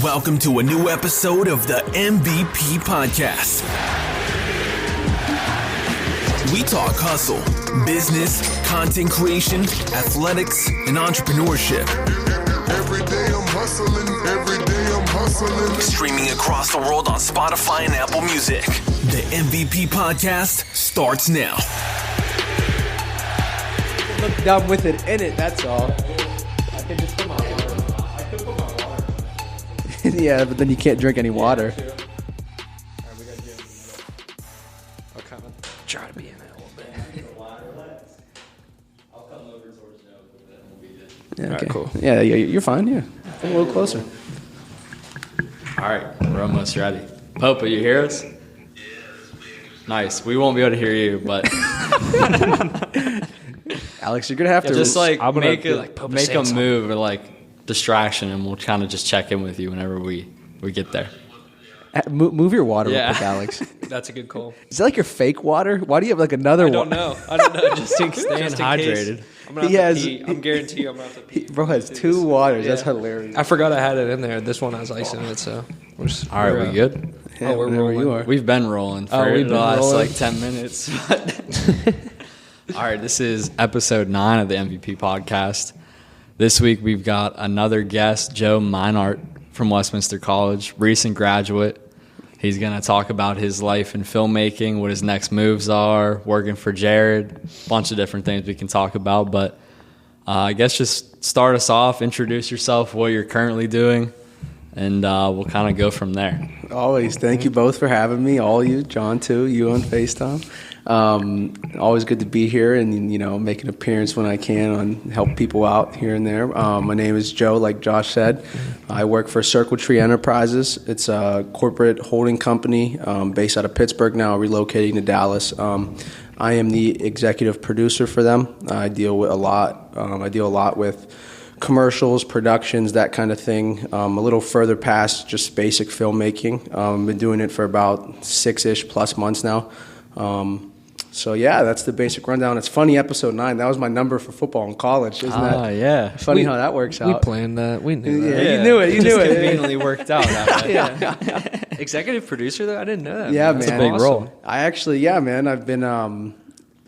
Welcome to a new episode of the MVP Podcast. We talk hustle, business, content creation, athletics, and entrepreneurship. Every day I'm hustling, every day I'm hustling. Streaming across the world on Spotify and Apple Music. The MVP Podcast starts now. Look dumb with it in it, that's all. I can just put my water. I could put my water. Yeah, but then you can't drink any water. Alright, we got Jim. I'll kind of try to be in it a little bit. I'll come over towards Joe a little bit and we'll be good. Yeah, Alright, okay. cool. Yeah, you're fine, yeah. Come a little closer. All right, we're almost ready. Popa, you hear us? Nice. We won't be able to hear you, but Alex, you're going to have to... just like I'm gonna make do, a like, Popa make a saying move or like distraction, and we'll kind of just check in with you whenever we get there. Move your water Yeah. real quick, Alex. That's a good call. Is that like your fake water? Why do you have like another I water? don't know. Just in case. hydrated. I'm gonna He have has- to pee. I'm guaranteed I'm gonna have to pee. Bro has two waters. That's Yeah. hilarious. I forgot I had it in there. This one has ice in it, so we're just, All right, we good? Yeah, we're whenever rolling. you are. We've been rolling for we've the been last rolling. like 10 minutes. All right, this is episode 9 of the MVP Podcast. This week we've got another guest, Joe Meinert from Westminster College, recent graduate. He's going to talk about his life in filmmaking, what his next moves are, working for Jared, a bunch of different things we can talk about. But I guess just start us off, introduce yourself, what you're currently doing, and we'll kind of go from there. Always. Thank you both for having me. All you, John too, you on FaceTime. Always good to be here and, make an appearance when I can and help people out here and there. My name is Joe, like Josh said. I work for Circletree Enterprises. It's a corporate holding company based out of Pittsburgh now, relocating to Dallas. I am the executive producer for them. I deal with a lot. I deal a lot with commercials, productions, that kind of thing. A little further past just basic filmmaking. I've been doing it for about 6-ish plus months now. So yeah, that's the basic rundown. It's funny, episode 9. That was my number for football in college, isn't that? Yeah. Funny how that works We out. planned that. We knew that. Yeah, you knew it. You knew Just it. conveniently worked out that way. Yeah, Executive producer, though? I didn't know that. yeah, That's man. a big role. I actually, yeah, man. I've been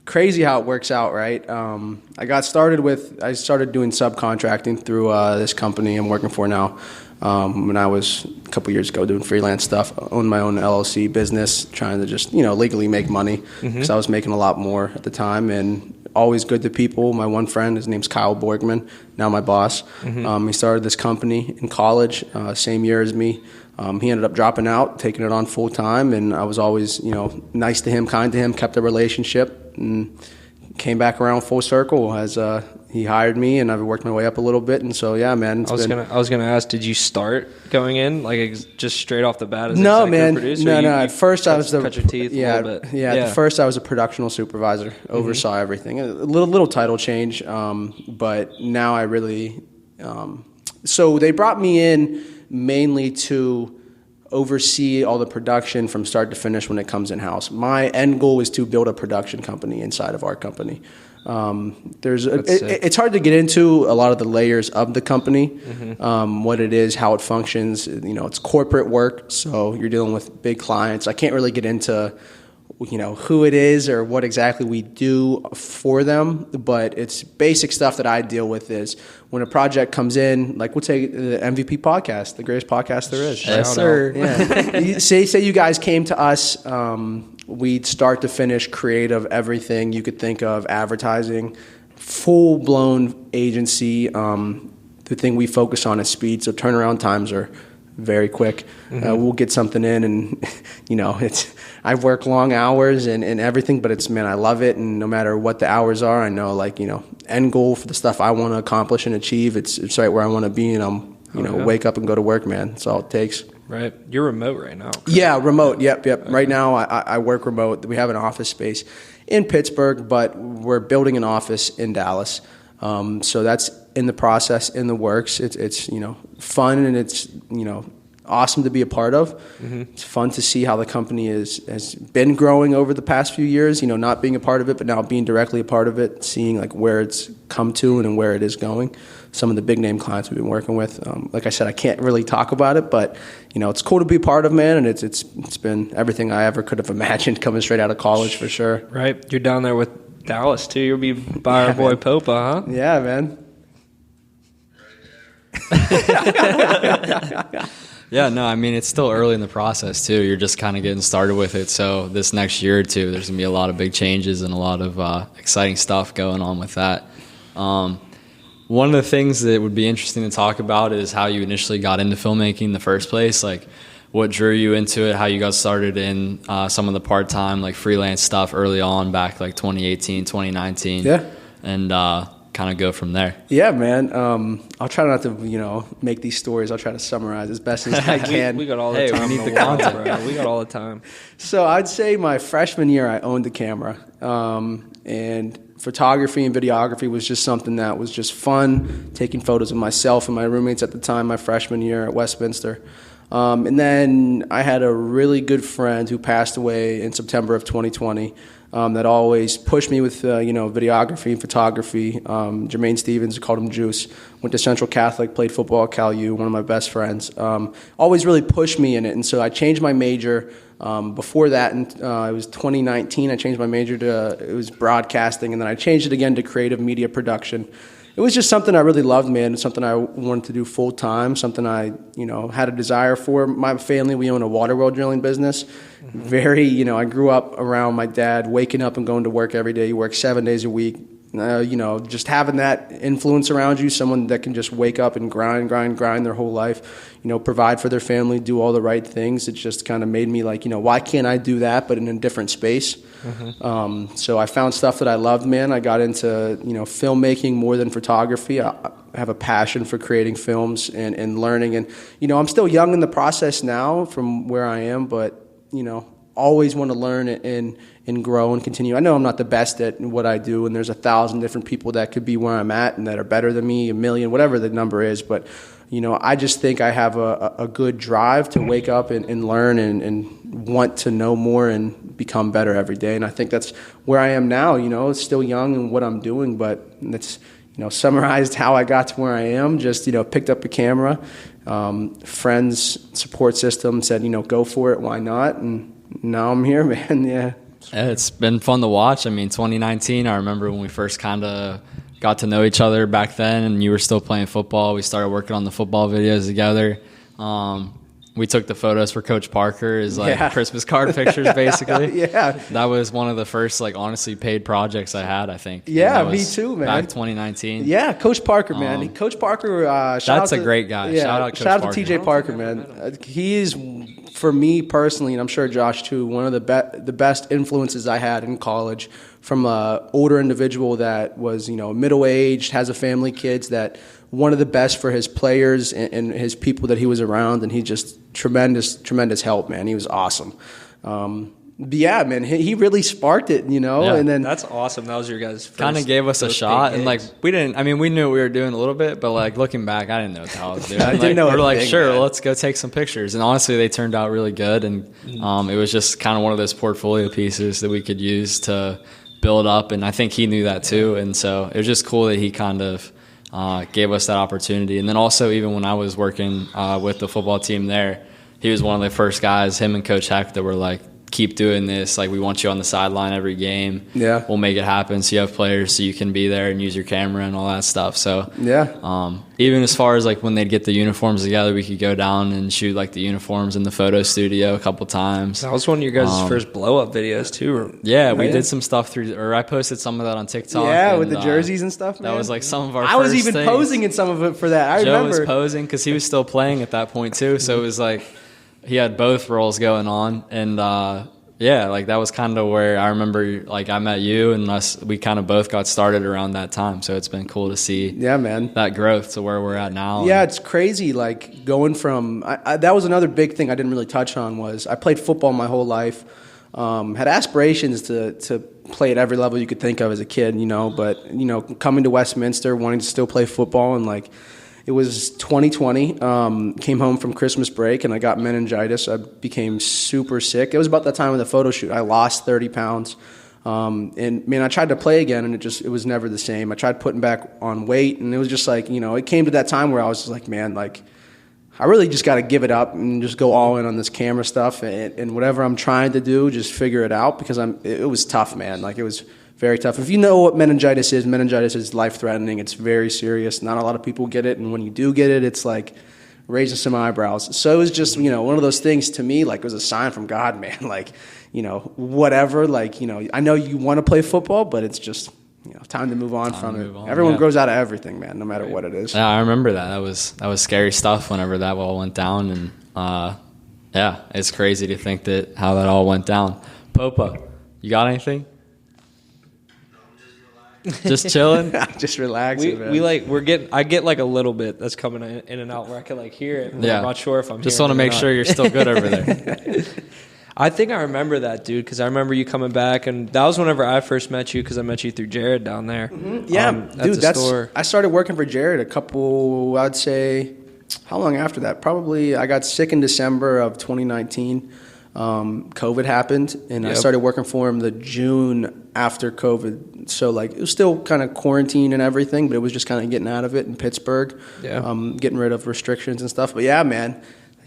crazy how it works out, right? I started doing subcontracting through this company I'm working for now. When I was a couple years ago doing freelance stuff, I owned my own LLC business, trying to just legally make money because I was making a lot more at the time, and always good to people. My one friend, his name's Kyle Borgman, now my boss. He started this company in college, same year as me. He ended up dropping out, taking it on full time, and I was always nice to him, kind to him, kept the relationship, and came back around full circle as he hired me, and I've worked my way up a little bit, and so yeah, man. I was gonna ask, did you start going in like just straight off the bat as No, executive man. producer? No. You At first, I was cut your teeth yeah, a little bit. Yeah, at first I was a productional supervisor, oversaw everything. A little title change, but now I really. So they brought me in mainly to oversee all the production from start to finish when it comes in house. My end goal is to build a production company inside of our company. It's hard to get into a lot of the layers of the company, what it is, how it functions. It's corporate work, so you're dealing with big clients. I can't really get into who it is or what exactly we do for them, but it's basic stuff that I deal with. Is when a project comes in, like we'll take the MVP podcast, the greatest podcast there is. Yes, sir. Yeah. Say you guys came to us, we'd start to finish creative, everything you could think of, advertising, full-blown agency. The thing we focus on is speed, so turnaround times are very quick. We'll get something in, and I work long hours and everything, but I love it, and no matter what the hours are, I know end goal for the stuff I want to accomplish and achieve, it's right where I want to be, and I'm wake up and go to work, man. That's all it takes. Right. You're remote right now. Yeah, remote. Yep. Okay. Right now I work remote. We have an office space in Pittsburgh, but we're building an office in Dallas. So that's in the process, in the works. It's fun, and it's awesome to be a part of. It's fun to see how the company has been growing over the past few years, not being a part of it, but now being directly a part of it, seeing like where it's come to and where it is going. Some of the big name clients we've been working with. Like I said, I can't really talk about it, but it's cool to be a part of, man, and it's been everything I ever could have imagined coming straight out of college for sure. Right. You're down there with Dallas too. You'll be by our boy Popa, huh? Yeah, man. Yeah, no, I mean, it's still early in the process, too. You're just kind of getting started with it. So this next year or two, there's going to be a lot of big changes and a lot of exciting stuff going on with that. One of the things that would be interesting to talk about is how you initially got into filmmaking in the first place, like what drew you into it, how you got started in some of the part-time, like freelance stuff early on back like 2018, 2019. Yeah. And kind of go from there. Yeah, man. I'll try not to, make these stories. I'll try to summarize as best as I can. We got all the time. We need in the world, content. bro. We got all the time. So I'd say my freshman year, I owned a camera. And photography and videography was just something that was just fun, taking photos of myself and my roommates at the time, my freshman year at Westminster. And then I had a really good friend who passed away in September of 2020 that always pushed me with, videography and photography. Jermaine Stevens, we called him Juice, went to Central Catholic, played football at Cal U, one of my best friends. Always really pushed me in it. And so I changed my major. Before that, it was 2019, I changed my major to, it was broadcasting, and then I changed it again to creative media production. It was just something I really loved, man. It's something I wanted to do full time, something I, had a desire for. My family, we own a water well drilling business. Very, I grew up around my dad waking up and going to work every day. He worked 7 days a week. Just having that influence around you, someone that can just wake up and grind their whole life, provide for their family, do all the right things. It just kind of made me like, why can't I do that, but in a different space? So I found stuff that I loved, man. I got into, filmmaking more than photography. I have a passion for creating films and learning. And, I'm still young in the process now from where I am, but, always want to learn and grow and continue. I know I'm not the best at what I do, and there's 1,000 different people that could be where I'm at and that are better than me, 1,000,000, whatever the number is. But, I just think I have a good drive to wake up and learn and want to know more and become better every day. And I think that's where I am now. It's still young in what I'm doing, but it's, summarized how I got to where I am. Just, picked up a camera, friends, support system said, go for it. Why not? And now I'm here, man. Yeah. It's been fun to watch. I mean, 2019, I remember when we first kind of got to know each other back then, and you were still playing football. We started working on the football videos together. We took the photos for Coach Parker as Christmas card pictures, basically. Yeah. That was one of the first, honestly paid projects I had, I think. Yeah, me too, man. Back 2019. Yeah, Coach Parker, man. Coach Parker, that's a great guy. Yeah, shout out Coach shout out Parker. to TJ Parker, man. He is, for me personally, and I'm sure Josh too, one of the best influences I had in college, from an older individual that was, middle-aged, has a family, kids, that one of the best for his players and his people that he was around, and he just tremendous help, man. He was awesome. But yeah, man, he really sparked it, Yeah. and then That's awesome. That was your guys' first. Kind of gave us a shot, and we knew what we were doing a little bit, but looking back, I didn't know what the hell I was doing. I didn't know we were a like, thing, sure, man. let's go take some pictures, and honestly, they turned out really good, and it was just kind of one of those portfolio pieces that we could use to build up, and I think he knew that too, and so it was just cool that he kind of gave us that opportunity. And then also, even when I was working with the football team there, he was one of the first guys, him and Coach Heck, that were like, keep doing this. We want you on the sideline every game. Yeah. We'll make it happen so you have players so you can be there and use your camera and all that stuff. So yeah. Even as far as when they'd get the uniforms together, we could go down and shoot the uniforms in the photo studio a couple times. That was one of your guys' first blow-up videos too. Yeah, we did some stuff I posted some of that on TikTok. Yeah, with the jerseys and stuff, man. That was some of our I was first even things. posing in some of it for that. I Joe remember. was posing because he was still playing at that point too. So it was he had both roles going on. And that was kind of where I remember I met you, and we kind of both got started around that time. So it's been cool to see that growth to where we're at now. Yeah, it's crazy. Going from that was another big thing I didn't really touch on was I played football my whole life. Had aspirations to play at every level you could think of as a kid, but coming to Westminster, wanting to still play football, and It was 2020. Came home from Christmas break and I got meningitis. I became super sick. It was about that time of the photo shoot. I lost 30 pounds. And man, I tried to play again and it was never the same. I tried putting back on weight and it was just like, it came to that time where I was just like, man, like I really just got to give it up and just go all in on this camera stuff and whatever I'm trying to do, just figure it out because it was tough, man. Like it was very tough. If you know what meningitis is life-threatening. It's very serious. Not a lot of people get it. And when you do get it, it's like raising some eyebrows. So it was just, one of those things to me, like it was a sign from God, man. Like, whatever, like, I know you want to play football, but it's just, time to move on from it. Everyone grows out of everything, man, no matter what it is. Yeah, I remember that. That was scary stuff whenever that all went down. And, it's crazy to think that how that all went down. Popa, you got anything? Just chilling, just relaxing. I get like a little bit that's coming in and out where I can like hear it. I'm not sure if I'm just want to make sure you're still good over there. I think I remember that, dude, because I remember you coming back, and that was whenever I first met you because I met you through Jared down there. Mm-hmm. Yeah, dude, I started working for Jared I'd say, how long after that? Probably I got sick in December of 2019. COVID happened, and I started working for him the June after COVID. So, like, it was still kind of quarantine and everything, but it was just kind of getting out of it in Pittsburgh, getting rid of restrictions and stuff. But, yeah, man,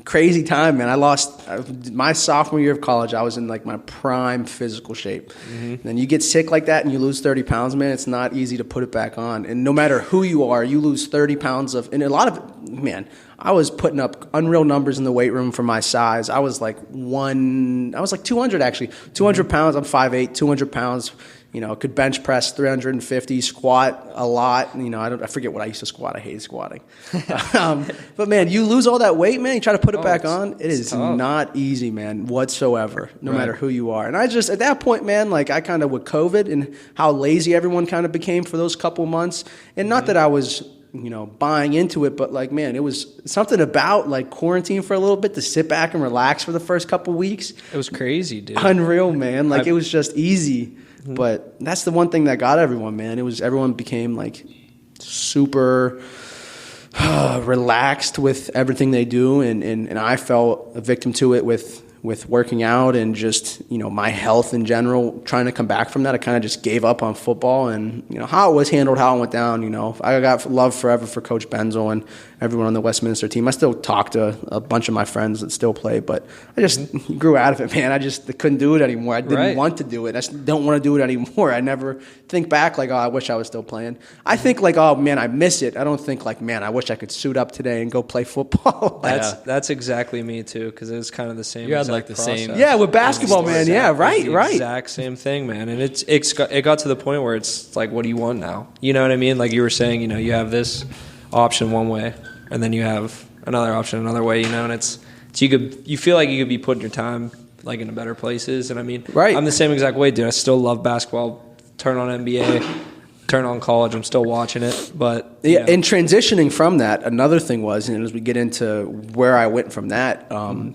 crazy time, man. I lost my sophomore year of college. I was in, like, my prime physical shape. Mm-hmm. And then you get sick like that and you lose 30 pounds, man, it's not easy to put it back on. And no matter who you are, you lose 30 pounds of – and a lot of – man – I was putting up unreal numbers in the weight room for my size. I was like 200 actually. 200 pounds, I'm 5'8", 200 pounds, could bench press 350, squat a lot. I forget what I used to squat. I hated squatting. But man, you lose all that weight, man, you try to put it back on. It is not easy, man, whatsoever, no matter who you are. And I just, at that point, man, like I kind of with COVID and how lazy everyone kind of became for those couple months. And not that I was, buying into it, but like, man, it was something about like quarantine for a little bit to sit back and relax for the first couple weeks. It was crazy, dude. Unreal, man. Like it was just easy. Mm-hmm. But that's the one thing that got everyone, man. Everyone became like super relaxed with everything they do. And I felt a victim to it with working out and just, my health in general, trying to come back from that. I kind of just gave up on football and, how it was handled, how it went down, I got love forever for Coach Benzel and everyone on the Westminster team. I still talk to a bunch of my friends that still play, but I just grew out of it, man. I just couldn't do it anymore. I didn't want to do it. I just don't want to do it anymore. I never think back like, oh, I wish I was still playing. I think like, oh, man, I miss it. I don't think like, man, I wish I could suit up today and go play football. That's exactly me too, because it was kind of the same. You had like the same. Yeah, with basketball, man. Yeah, right. Exact same thing, man. And it got to the point where it's like, what do you want now? You know what I mean? Like you were saying, you have this option one way, and then you have another option another way. And it's you feel like you could be putting your time like into better places. And I mean, I'm the same exact way, dude. I still love basketball. Turn on NBA. Turn on college, I'm still watching it, but and transitioning from that, another thing was, and as we get into where I went from that,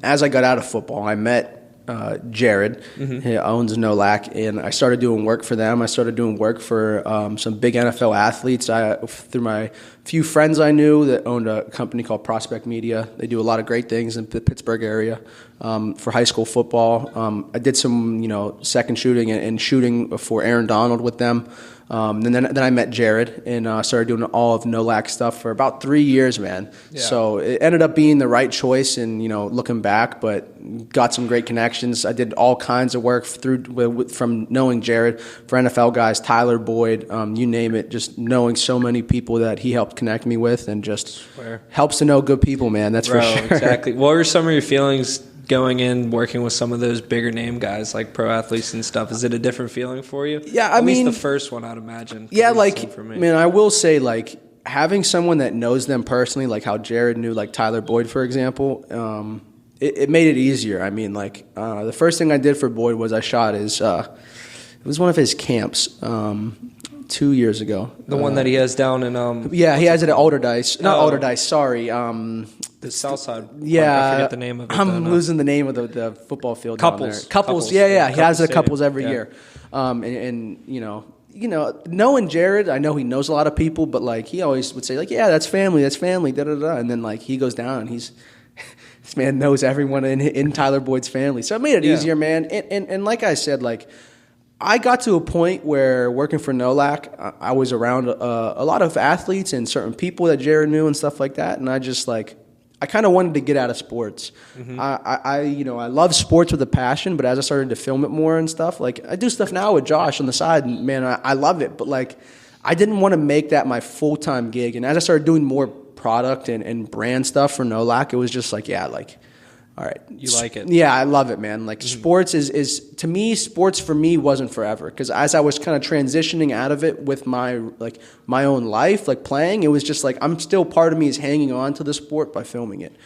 as I got out of football, I met Jared, he owns NOLAC, and I started doing work for them. I started doing work for some big NFL athletes. Through my few friends I knew that owned a company called Prospect Media. They do a lot of great things in the Pittsburgh area for high school football. I did some, second shooting and shooting for Aaron Donald with them. And then I met Jared and started doing all of NOLAC stuff for about 3 years, man. Yeah. So it ended up being the right choice and, looking back, but got some great connections. I did all kinds of work from knowing Jared for NFL guys, Tyler Boyd, you name it, just knowing so many people that he helped connect me with and just helps to know good people, man. That's for sure. Exactly. What were some of your feelings going in, working with some of those bigger name guys like pro athletes and stuff? Is it a different feeling for you? Yeah, At least the first one, I'd imagine. Yeah, like, for me. Man, I will say, like, having someone that knows them personally, like how Jared knew, like Tyler Boyd, for example, it made it easier. I mean, like, the first thing I did for Boyd was I shot it was one of his camps 2 years ago. The one that he has down in he has it at Alderdice. Not Alderdice, sorry. The south side. Yeah. I forget the name of it. I'm losing the name of the football field Couples. down there. Couples, yeah. He has it at Couples every year. And knowing Jared, I know he knows a lot of people, but like he always would say like, yeah, that's family, da da da, and then like he goes down and he's this man knows everyone in Tyler Boyd's family, so it made it easier, man. And like I said, like I got to a point where working for NOLAC, I was around a lot of athletes and certain people that Jared knew and stuff like that, and I kind of wanted to get out of sports. Mm-hmm. I love sports with a passion, but as I started to film it more and stuff, like I do stuff now with Josh on the side, and man, I love it. But like, I didn't want to make that my full-time gig. And as I started doing more product and brand stuff for NOLAC, it was just like, all right. You like it? Yeah, I love it, man. Like sports is to me, sports for me wasn't forever, because as I was kind of transitioning out of it with my own life, like playing, it was just like I'm still, part of me is hanging on to the sport by filming it.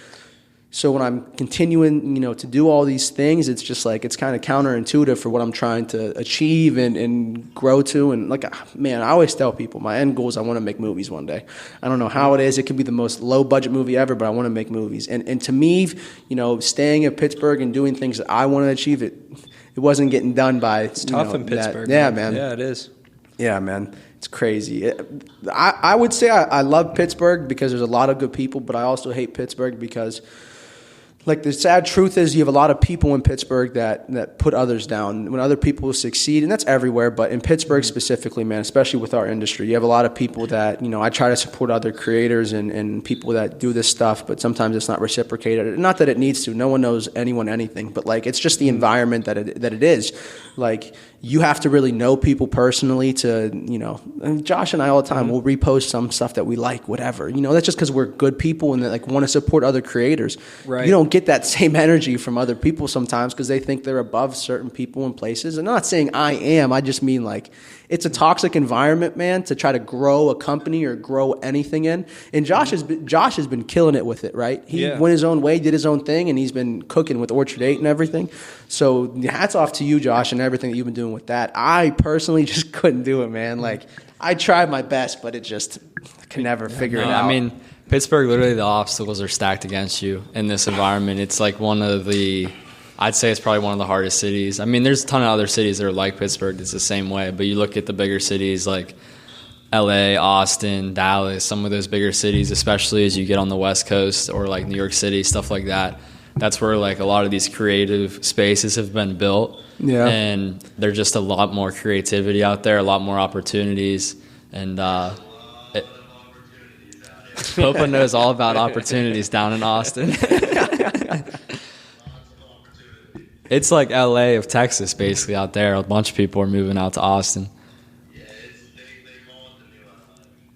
So when I'm continuing, to do all these things, it's just like it's kind of counterintuitive for what I'm trying to achieve and grow to. And like, man, I always tell people my end goal is I want to make movies one day. I don't know how it is. It could be the most low budget movie ever, but I want to make movies. And to me, staying in Pittsburgh and doing things that I want to achieve, it wasn't getting done by. It's tough in Pittsburgh. Yeah, man. Yeah, it is. Yeah, man. It's crazy. I would say I love Pittsburgh because there's a lot of good people, but I also hate Pittsburgh because, like, the sad truth is you have a lot of people in Pittsburgh that put others down. When other people succeed, and that's everywhere, but in Pittsburgh specifically, man, especially with our industry, you have a lot of people that, I try to support other creators and people that do this stuff, but sometimes it's not reciprocated. Not that it needs to. No one knows anyone anything, but, like, it's just the environment that it is. Like, you have to really know people personally to, and Josh and I all the time will repost some stuff that we like, whatever. That's just because we're good people and that, like, want to support other creators. Right. You don't get that same energy from other people sometimes because they think they're above certain people and places. And I'm not saying I am. I just mean, like, it's a toxic environment, man, to try to grow a company or grow anything in. And Josh has been killing it with it, right? He went his own way, did his own thing, and he's been cooking with Orchard 8 and everything. So hats off to you, Josh, and everything that you've been doing with that. I personally just couldn't do it, man. Like, I tried my best, but I could never figure it out. I mean, Pittsburgh, literally the obstacles are stacked against you in this environment. It's like I'd say it's probably one of the hardest cities. I mean, there's a ton of other cities that are like Pittsburgh that's the same way, but you look at the bigger cities like LA, Austin, Dallas, some of those bigger cities, especially as you get on the West Coast or like New York City, stuff like that. That's where like a lot of these creative spaces have been built. Yeah. And there's just a lot more creativity out there, a lot more opportunities. And Popa knows all about opportunities down in Austin. It's like LA of Texas, basically, out there. A bunch of people are moving out to Austin. Yeah, they call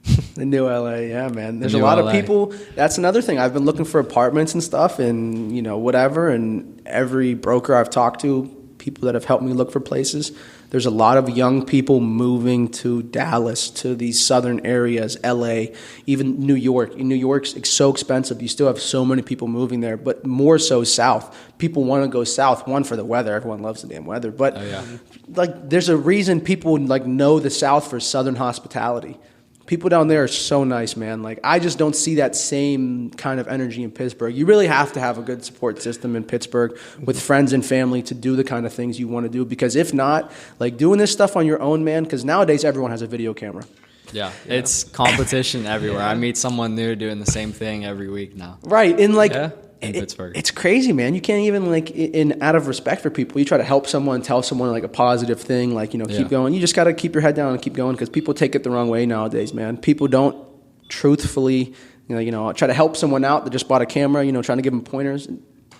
it the new LA, yeah, man. There's a lot of people. That's another thing. I've been looking for apartments and stuff and, whatever. And every broker I've talked to, people that have helped me look for places, there's a lot of young people moving to Dallas, to these southern areas, LA, even New York. New York's so expensive. You still have so many people moving there, but more so south. People want to go south, one, for the weather. Everyone loves the damn weather. But, like, there's a reason people, like, know the South for southern hospitality. People down there are so nice, man. Like, I just don't see that same kind of energy in Pittsburgh. You really have to have a good support system in Pittsburgh with friends and family to do the kind of things you want to do. Because if not, like, doing this stuff on your own, man, because nowadays everyone has a video camera. Yeah, it's competition everywhere. I meet someone new doing the same thing every week now. Right, and like... Yeah. In Pittsburgh. It's crazy, man. You can't even, like, out of respect for people, you try to help someone, tell someone, like, a positive thing, like, keep going. You just got to keep your head down and keep going because people take it the wrong way nowadays, man. People don't truthfully, try to help someone out that just bought a camera, trying to give them pointers.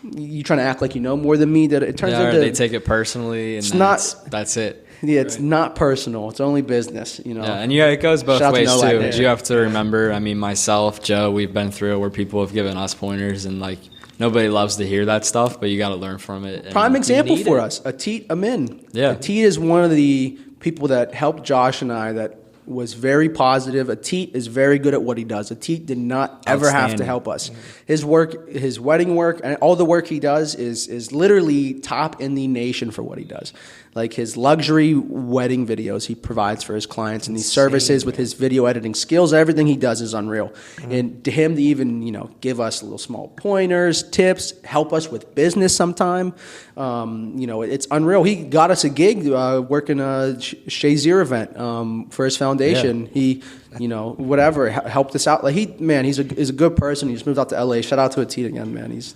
You trying to act like you know more than me. That it turns into... they take it personally, and that's it. Yeah, it's not personal. It's only business, Yeah, and it goes both ways, too. You have to remember, I mean, myself, Joe, we've been through it where people have given us pointers, and, like, nobody loves to hear that stuff, but you got to learn from it. Prime example for us, Atit Amin. Yeah. Atit is one of the people that helped Josh and I that was very positive. Atit is very good at what he does. Atit did not ever have to help us. His work, his wedding work, and all the work he does is literally top in the nation for what he does. Like his luxury wedding videos he provides for his clients and these services with his video editing skills, everything he does is unreal. And to him to even, give us little small pointers, tips, help us with business sometime, it's unreal. He got us a gig working a Shazier event for his foundation. Yeah. He, helped us out. Like he's a good person. He just moved out to LA. Shout out to Atit again, man. He's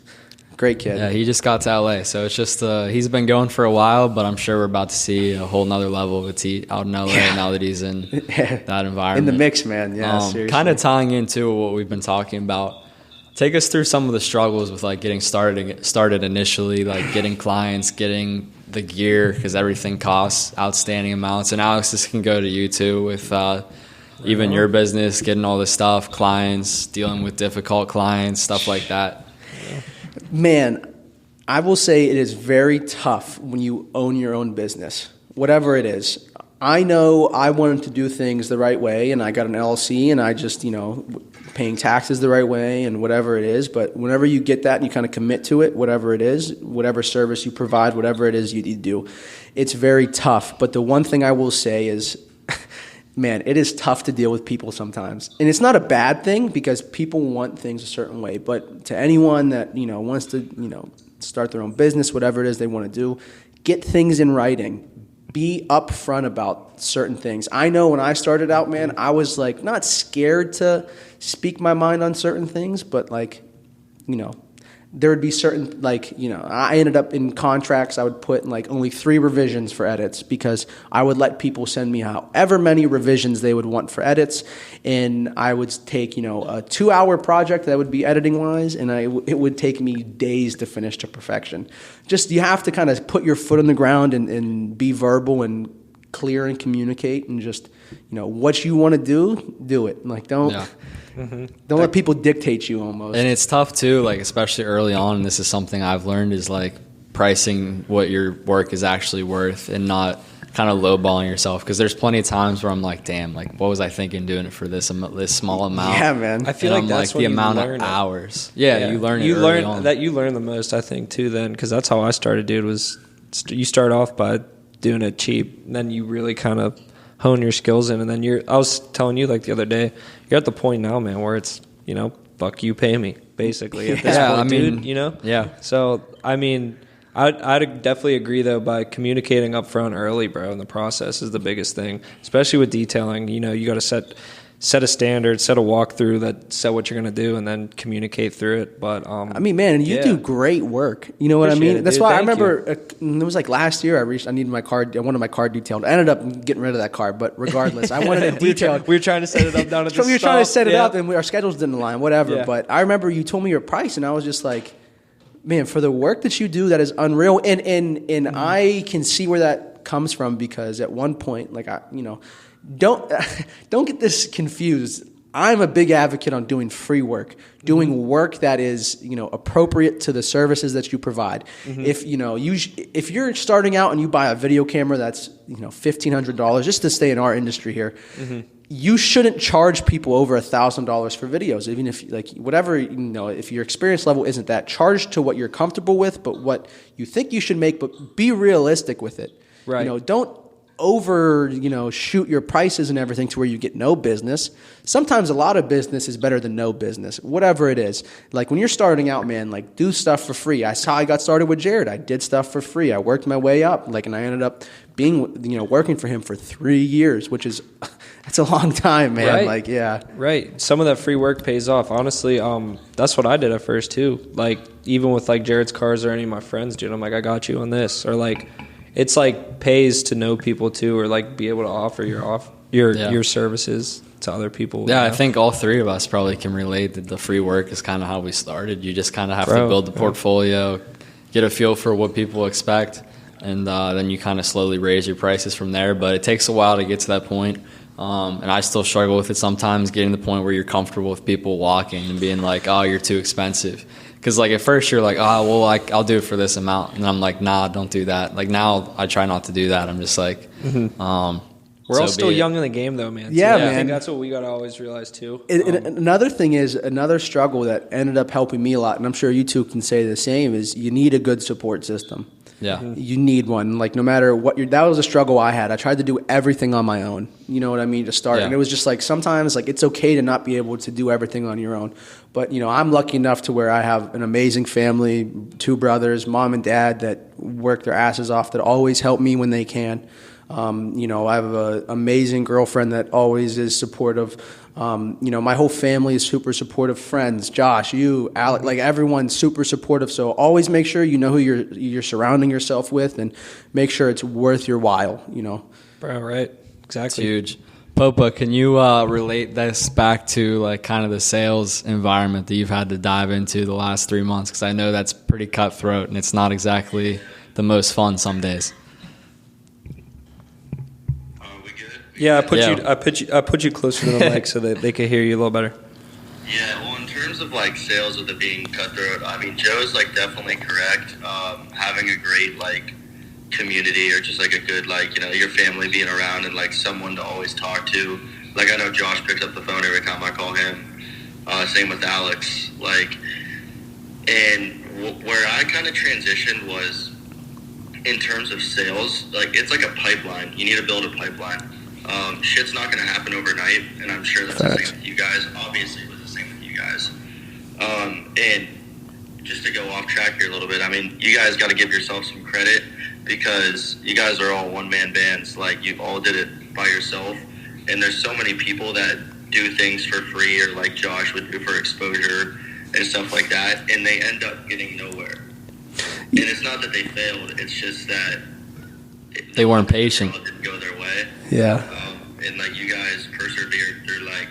a great kid. Yeah, he just got to LA. So it's just, he's been going for a while, but I'm sure we're about to see a whole nother level of Atit out in LA now that he's in that environment. In the mix, man. Yeah, seriously. Kind of tying into what we've been talking about. Take us through some of the struggles with like getting started initially, like getting clients, getting the gear, because everything costs outstanding amounts. And Alex, this can go to you too with even your business, getting all this stuff, clients, dealing with difficult clients, stuff like that. Man, I will say it is very tough when you own your own business, whatever it is. I know I wanted to do things the right way, and I got an LLC, and I just, paying taxes the right way and whatever it is. But whenever you get that and you kind of commit to it, whatever it is, whatever service you provide, whatever it is you do, it's very tough. But the one thing I will say is, man, it is tough to deal with people sometimes. And it's not a bad thing because people want things a certain way. But to anyone that, wants to, start their own business, whatever it is they want to do, get things in writing. Be upfront about certain things. I know when I started out, man, I was like not scared to speak my mind on certain things, but like, there would be certain, I ended up in contracts, I would put like only 3 revisions for edits because I would let people send me however many revisions they would want for edits. And I would take, a 2-hour project that would be editing wise, and it would take me days to finish to perfection. Just, you have to kind of put your foot on the ground and be verbal and clear and communicate and just, what you want to do it. Like, don't... Yeah. Don't let people dictate you almost. And it's tough too, like especially early on, and this is something I've learned, is like pricing what your work is actually worth and not kind of lowballing yourself, because there's plenty of times where I'm like, damn, like what was I thinking doing it for this small amount? Yeah, man. I feel like that's like the amount of hours. Yeah, you learn it early on. That you learn the most, I think, too. Then, because that's how I started, dude. Was you start off by doing it cheap, and then you really kind of hone your skills in, and then I was telling you like the other day, you're at the point now, man, where it's, fuck you, pay me, basically. At this point, dude, Yeah. So, I mean, I'd definitely agree, though, by communicating up front early, bro, in the process is the biggest thing, especially with detailing. You got to set a standard, set a walkthrough that set what you're going to do, and then communicate through it. But I mean, man, you do great work. You know what I mean? That's why I remember it was like last year I needed my car. I wanted my car detailed. I ended up getting rid of that car, but regardless, I wanted it detailed. We were trying to set it up down at the We were trying to set it up, and our schedules didn't align. Whatever. Yeah. But I remember you told me your price, and I was just like, man, for the work that you do, that is unreal. And I can see where that comes from, because at one point, like don't get this confused. I'm a big advocate on doing free work, doing work that is, appropriate to the services that you provide. If if you're starting out and you buy a video camera that's $1,500, just to stay in our industry here, you shouldn't charge people over $1,000 for videos, even if whatever if your experience level isn't that. Charge to what you're comfortable with, but what you think you should make, but be realistic with it. Right. Don't over shoot your prices and everything to where you get no business. Sometimes a lot of business is better than no business, whatever it is. Like when you're starting out, man, like do stuff for free. That's how I got started with Jared. I did stuff for free. I worked my way up, and I ended up being working for him for 3 years, which is that's a long time, man. Right. Right. Some of that free work pays off. Honestly, that's what I did at first too. Like even with like Jared's cars or any of my friends, dude, I'm like, I got you on this, or like. It's like pays to know people too, or like be able to offer your services to other people. Yeah, I think all 3 of us probably can relate that the free work is kind of how we started. You just kind of have to build the portfolio, get a feel for what people expect, and then you kind of slowly raise your prices from there. But it takes a while to get to that point. And I still struggle with it sometimes, getting to the point where you're comfortable with people walking and being like, oh, you're too expensive. Because like at first you're like, oh, well, like I'll do it for this amount. And I'm like, nah, don't do that. Like now I try not to do that. I'm just like, We're all So still be it. young in the game, though, man. Yeah, I man. think that's what we got to always realize, too. Another thing is, another struggle that ended up helping me a lot, and I'm sure you two can say the same, is you need a good support system. Yeah. You need one. Like, no matter what that was a struggle I had. I tried to do everything on my own. You know what I mean? To start. Yeah. And it was just like, sometimes, like, it's okay to not be able to do everything on your own. But, I'm lucky enough to where I have an amazing family, 2 brothers, mom and dad that work their asses off, that always help me when they can. I have an amazing girlfriend that always is supportive. My whole family is super supportive. Friends, Josh, you, Alec, like everyone's super supportive. So always make sure you know who you're surrounding yourself with, and make sure it's worth your while. Bro, right? It's Exactly. huge. Popa, can you relate this back to like kind of the sales environment that you've had to dive into the last 3 months? Because I know that's pretty cutthroat and it's not exactly the most fun some days. Yeah, I put you closer to the mic so that they could hear you a little better. Yeah, well, in terms of like sales with it being cutthroat, I mean, Joe's like definitely correct. Having a great like community, or just like a good like your family being around and like someone to always talk to. Like I know Josh picks up the phone every time I call him. Same with Alex. Like, and where I kind of transitioned was in terms of sales. Like it's like a pipeline. You need to build a pipeline. Shit's not going to happen overnight, and I'm sure that's the same with you guys. Obviously, it was the same with you guys. And just to go off track here a little bit, I mean, you guys got to give yourself some credit, because you guys are all one-man bands. Like, you all did it by yourself, and there's so many people that do things for free, or like Josh would do for exposure and stuff like that, and they end up getting nowhere. And it's not that they failed, it's just that They weren't patient. It didn't go their way. Yeah. And like you guys persevered through like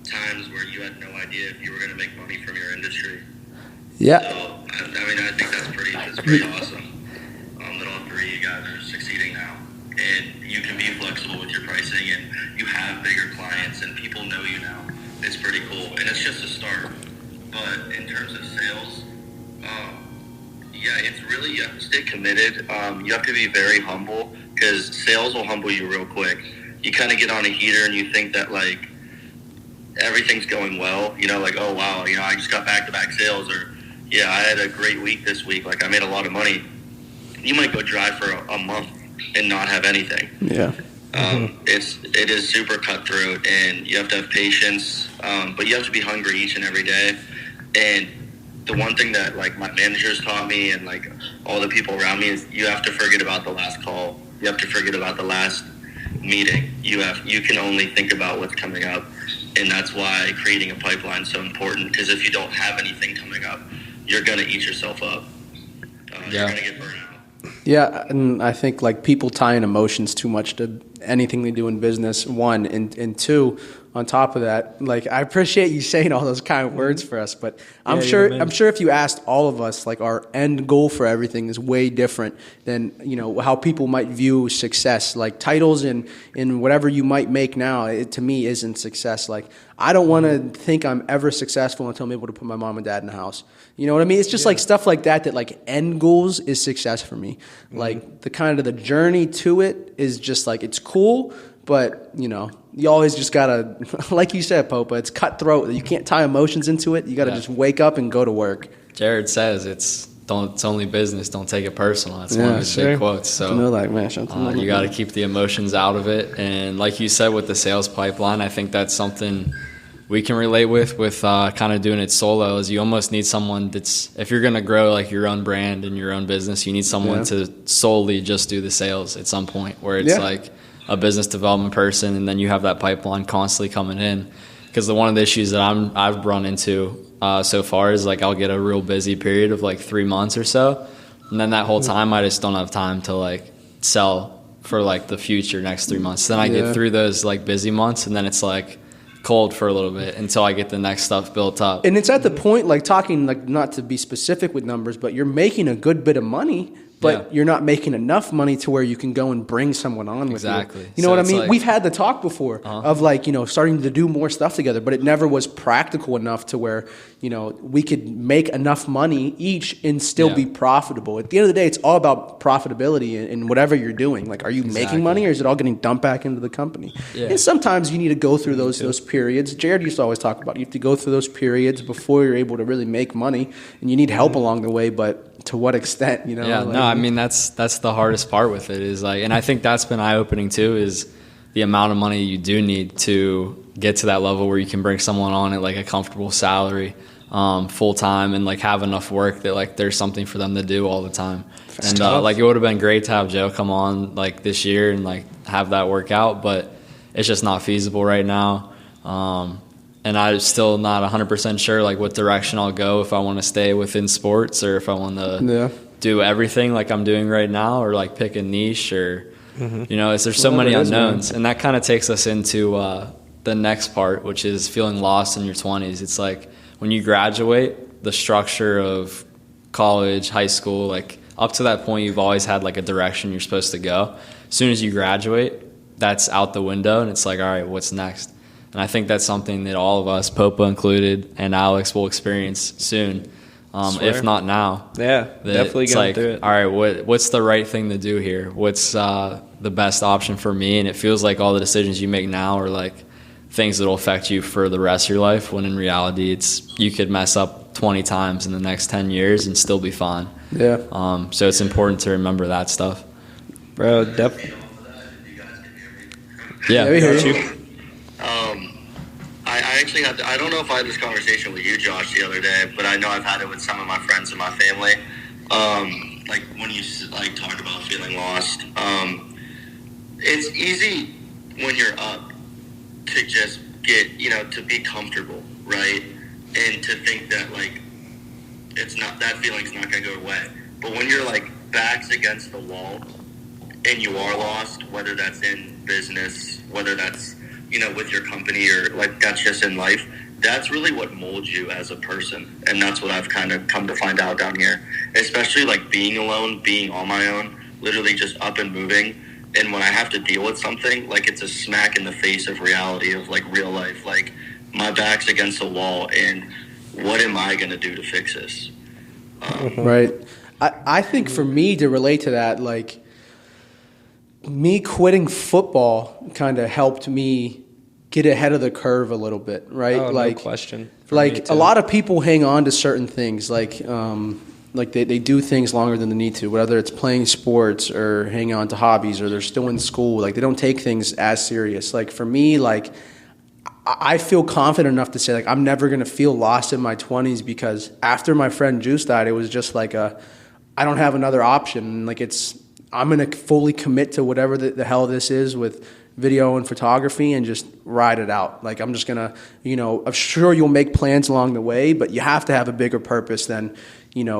times where you had no idea if you were going to make money from your industry. Yeah. So I mean, I think that's pretty awesome. That all 3 of you guys are succeeding now, and you can be flexible with your pricing, and you have bigger clients, and people know you now. It's pretty cool, and it's just a start. But in terms of sales, yeah, it's really, you have to stay committed. You have to be very humble, because sales will humble you real quick. You kind of get on a heater and you think that like everything's going well, like, oh wow, I just got back-to-back sales, or yeah, I had a great week this week, like I made a lot of money. You might go drive for a month and not have anything. Yeah. It is super cutthroat, and you have to have patience, but you have to be hungry each and every day. And the one thing that like my managers taught me, and like all the people around me, is you have to forget about the last call. You have to forget about the last meeting. You can only think about what's coming up, and that's why creating a pipeline is so important. Because if you don't have anything coming up, you're gonna eat yourself up. You're gonna get burnt out. Yeah, and I think like people tie in emotions too much to anything they do in business, one, and two, on top of that, like I appreciate you saying all those kind of words for us, but I'm sure if you asked all of us, like our end goal for everything is way different than how people might view success. Like titles and whatever you might make now, it to me isn't success. Like I don't want to think I'm ever successful until I'm able to put my mom and dad in the house. You know what I mean? It's just like stuff like that like end goals is success for me. Like the kind of the journey to it is just like it's cool, but you always just gotta, like you said, Popa, it's cutthroat. You can't tie emotions into it. You gotta just wake up and go to work. Jared says it's only business. Don't take it personal. That's one of his big quotes. So you got to keep the emotions out of it. And like you said with the sales pipeline, I think that's something we can relate with kind of doing it solo. Is you almost need someone that's, if you're gonna grow like your own brand and your own business, you need someone to solely just do the sales at some point, where it's like a business development person, and then you have that pipeline constantly coming in. Because one of the issues that I've run into so far is like I'll get a real busy period of like 3 months or so, and then that whole time I just don't have time to like sell for like the future next 3 months. Then I get through those like busy months, and then it's like cold for a little bit until I get the next stuff built up. And it's at the point, like talking, like not to be specific with numbers, but you're making a good bit of money. but you're not making enough money to where you can go and bring someone on with you. Exactly. You know what I mean? We've had the talk before of like, starting to do more stuff together, but it never was practical enough to where, we could make enough money each and still be profitable. At the end of the day, it's all about profitability in whatever you're doing. Like, are you making money, or is it all getting dumped back into the company? Yeah. And sometimes you need to go through those periods. Jared used to always talk about, you have to go through those periods before you're able to really make money, and you need help along the way, but to what extent, Yeah, no, I mean, that's the hardest part with it is like, and I think that's been eye-opening too, is the amount of money you do need to get to that level where you can bring someone on at like a comfortable salary, full time, and like have enough work that like there's something for them to do all the time. And like, it would have been great to have Joe come on like this year and like have that work out, but it's just not feasible right now. And I'm still not 100% sure like what direction I'll go, if I want to stay within sports or if I want to do everything like I'm doing right now, or like pick a niche, or there's so many unknowns. And that kind of takes us into the next part, which is feeling lost in your 20s. It's like when you graduate, the structure of college, high school, like up to that point, you've always had like a direction you're supposed to go. As soon as you graduate, that's out the window, and it's like, all right, what's next? And I think that's something that all of us, Popa included, and Alex will experience soon, if not now. Yeah, definitely going through it. All right, what's the right thing to do here? What's the best option for me? And it feels like all the decisions you make now are like things that will affect you for the rest of your life, when in reality, you could mess up 20 times in the next 10 years and still be fine. Yeah. So it's important to remember that stuff. Bro, definitely. Yeah, we hear you. I actually I don't know if I had this conversation with you, Josh, the other day, but I know I've had it with some of my friends and my family. Like when you like talk about feeling lost, it's easy when you're up to just get, to be comfortable, right? And to think that like that feeling's not gonna go away. But when you're like backs against the wall and you are lost, whether that's in business, whether that's with your company, or like that's just in life, that's really what molds you as a person. And that's what I've kind of come to find out down here, especially like being alone, being on my own, literally just up and moving. And when I have to deal with something, like it's a smack in the face of reality, of like real life, like my back's against the wall, and what am I going to do to fix this? Right. I think for me to relate to that, like me quitting football kind of helped me get ahead of the curve a little bit, right? Oh, like, no question. Like a lot of people hang on to certain things, like they do things longer than they need to, whether it's playing sports or hanging on to hobbies, or they're still in school. Like they don't take things as serious. Like for me, like I feel confident enough to say like I'm never going to feel lost in my 20s, because after my friend Juice died, it was just like I don't have another option. Like I'm going to fully commit to whatever the hell this is with video and photography, and just ride it out. Like I'm just going to, I'm sure you'll make plans along the way, but you have to have a bigger purpose than,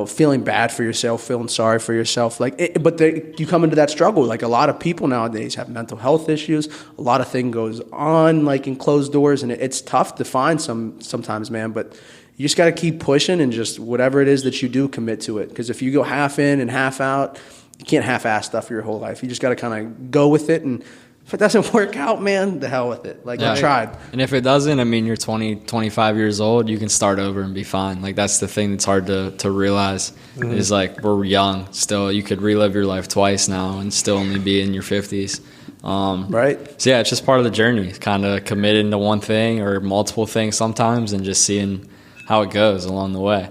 feeling bad for yourself, feeling sorry for yourself. You come into that struggle. Like a lot of people nowadays have mental health issues. A lot of things goes on like in closed doors, and it's tough to find sometimes, man, but you just got to keep pushing, and just whatever it is that you do, commit to it. Because if you go half in and half out, you can't half-ass stuff for your whole life. You just got to kind of go with it, and if it doesn't work out, man, the hell with it. Like, I tried. And if it doesn't, I mean, you're 20, 25 years old, you can start over and be fine. Like, that's the thing that's hard to realize is, like, we're young still. You could relive your life twice now and still only be in your 50s. Right. So, yeah, it's just part of the journey, kind of committing to one thing or multiple things sometimes, and just seeing how it goes along the way.